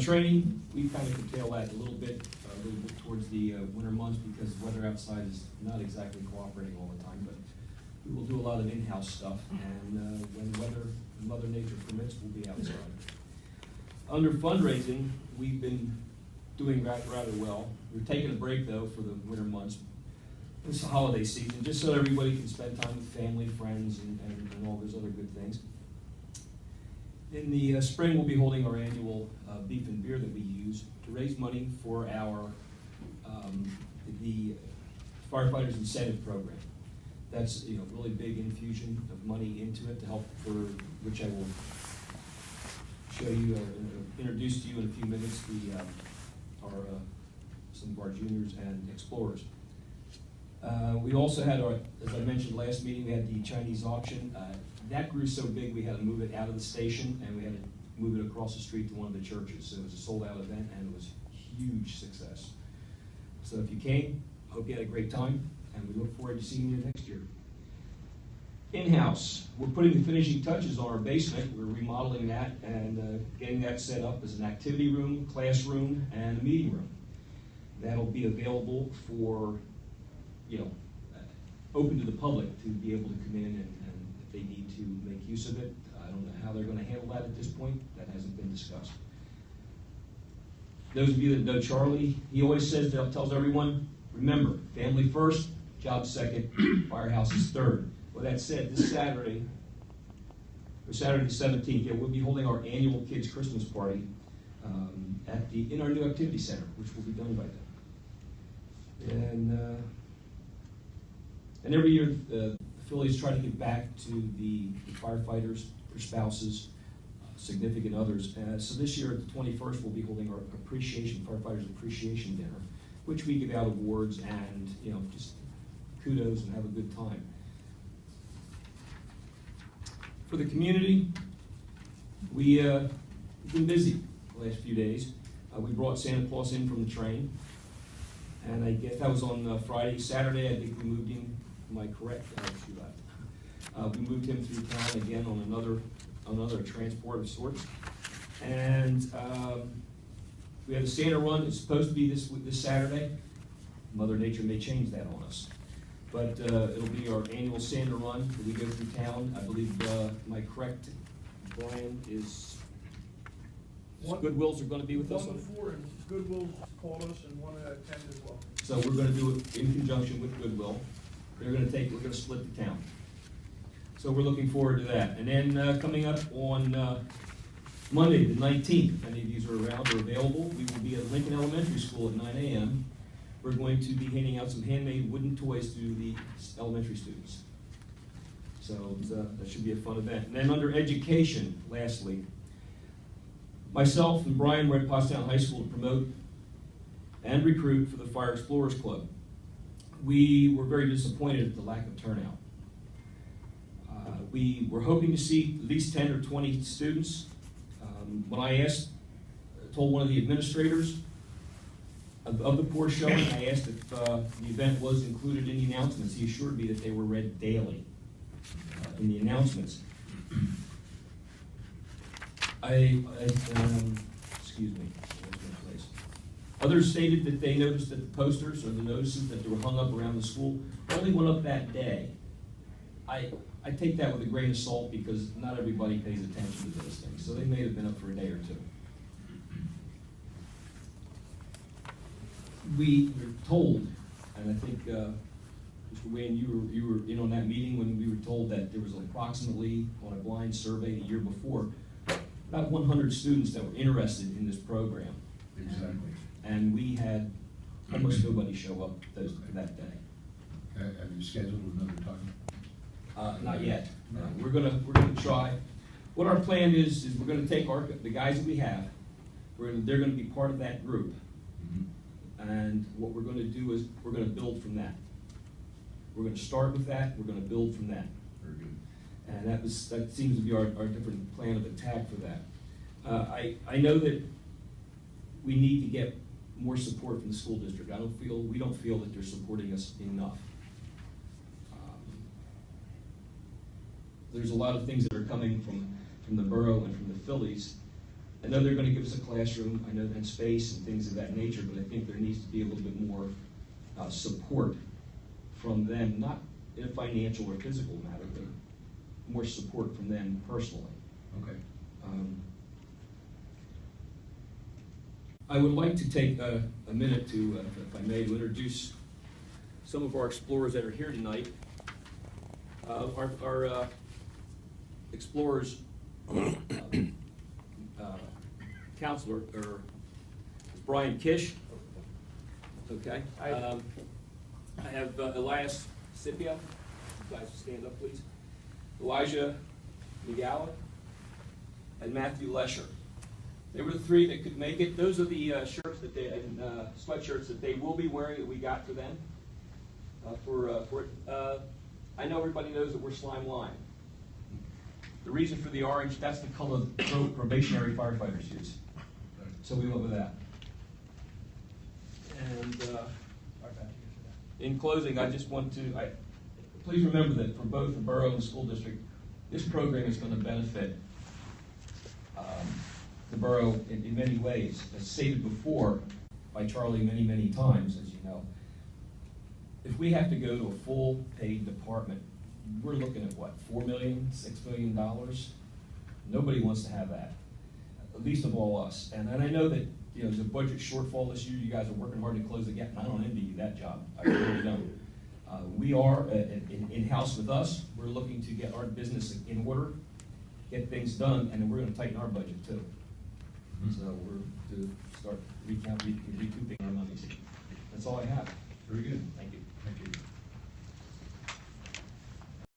Training, we kind of curtail that a little bit towards the winter months because the weather outside is not exactly cooperating all the time, but we will do a lot of in-house stuff, and when Mother Nature permits, we'll be outside. Under fundraising, we've been doing rather well. We're taking a break, though, for the winter months. It's the holiday season, just so everybody can spend time with family, friends, and all those other good things. In the spring, we'll be holding our annual beef and beer that we use to raise money for our the firefighters incentive program. That's really big infusion of money into it to help for which I will show you introduce to you in a few minutes some of our juniors and explorers. We also had as I mentioned last meeting, we had the Chinese auction. That grew so big we had to move it out of the station and we had to move it across the street to one of the churches. So it was a sold-out event and it was a huge success. So if you came, I hope you had a great time, and we look forward to seeing you next year. In-house, we're putting the finishing touches on our basement. We're remodeling that and getting that set up as an activity room, classroom, and a meeting room. That'll be available for, open to the public to be able to come in and if they need to make use of it. I don't know how they're going to handle that at this point. That hasn't been discussed. Those of you that know Charlie, he always tells everyone, remember, family first, job second, firehouse is third. With that said, this Saturday, or Saturday the 17th, we'll be holding our annual Kids Christmas party in our new activity center, which will be done by then. And every year, the Phillies try to give back to the firefighters, their spouses, significant others. So this year, at the 21st, we'll be holding our firefighters appreciation dinner, which we give out awards and just kudos and have a good time. For the community, we've been busy the last few days. We brought Santa Claus in from the train, and I guess that was on Friday. Saturday, I think we moved him. Am I correct? We moved him through town again on another transport of sorts, and we had a Santa run. It's supposed to be this Saturday. Mother Nature may change that on us. But it'll be our annual Santa run. We go through town. I believe, am I correct, Brian, Goodwills are going to be with us on it? 1 to 4, and Goodwill's called us, and 1 to 10 as well. So we're going to do it in conjunction with Goodwill. We're going to split the town. So we're looking forward to that. And then coming up on Monday, the 19th, if any of you are around or available, we will be at Lincoln Elementary School at 9 a.m. We're going to be handing out some handmade wooden toys to the elementary students. So that should be a fun event. And then under education, lastly, myself and Brian were at Pottstown High School to promote and recruit for the Fire Explorers Club. We were very disappointed at the lack of turnout. We were hoping to see at least 10 or 20 students. When I told one of the administrators of the poor showing, I asked if the event was included in the announcements. He assured me that they were read daily in the announcements. Excuse me. Others stated that they noticed that the posters or the notices that were hung up around the school only went up that day. I take that with a grain of salt because not everybody pays attention to those things. So they may have been up for a day or two. We were told, and I think Mr. Wayne, you were in on that meeting when we were told that there was approximately, on a blind survey the year before, about 100 students that were interested in this program. Exactly. And we had almost nobody show up that day. Have you scheduled another time? Not yet. No. We're gonna try. What our plan is we're gonna take the guys that we have. They're gonna be part of that group. Mm-hmm. And what we're gonna do is we're gonna build from that. We're gonna start with that. We're gonna build from that. Very good. And that seems to be our different plan of attack for that. I know that we need to get more support from the school district. We don't feel that they're supporting us enough. There's a lot of things that are coming from the Borough and from the Phillies I know they're gonna give us a classroom, I know, and space and things of that nature, but I think there needs to be a little bit more support from them, not in a financial or physical matter, but more support from them personally. Okay. I would like to take a minute to, if I may, to introduce some of our explorers that are here tonight. Our explorers counselor is Brian Kish. Okay. I have Elias Scipio. You guys stand up, please. Elijah McGowan and Matthew Lesher. They were the three that could make it. Those are the shirts that they and sweatshirts that they will be wearing that we got for them. I know everybody knows that we're Slime Lime. The reason for the orange, that's the color probationary firefighters use. So we went with that. And in closing, I just want to, please remember that for both the borough and the school district, this program is going to benefit the borough in many ways. As stated before by Charlie many times, as you know, if we have to go to a full paid department, we're looking at what, $4 million, $6 million? Nobody wants to have that, least of all us. And I know that there's a budget shortfall this year. You guys are working hard to close the gap, and I don't envy you that job. I really don't. We are in-house with us. We're looking to get our business in order, get things done, and then we're going to tighten our budget too. So we're to start recouping our monies. That's all I have. Very good. Thank you.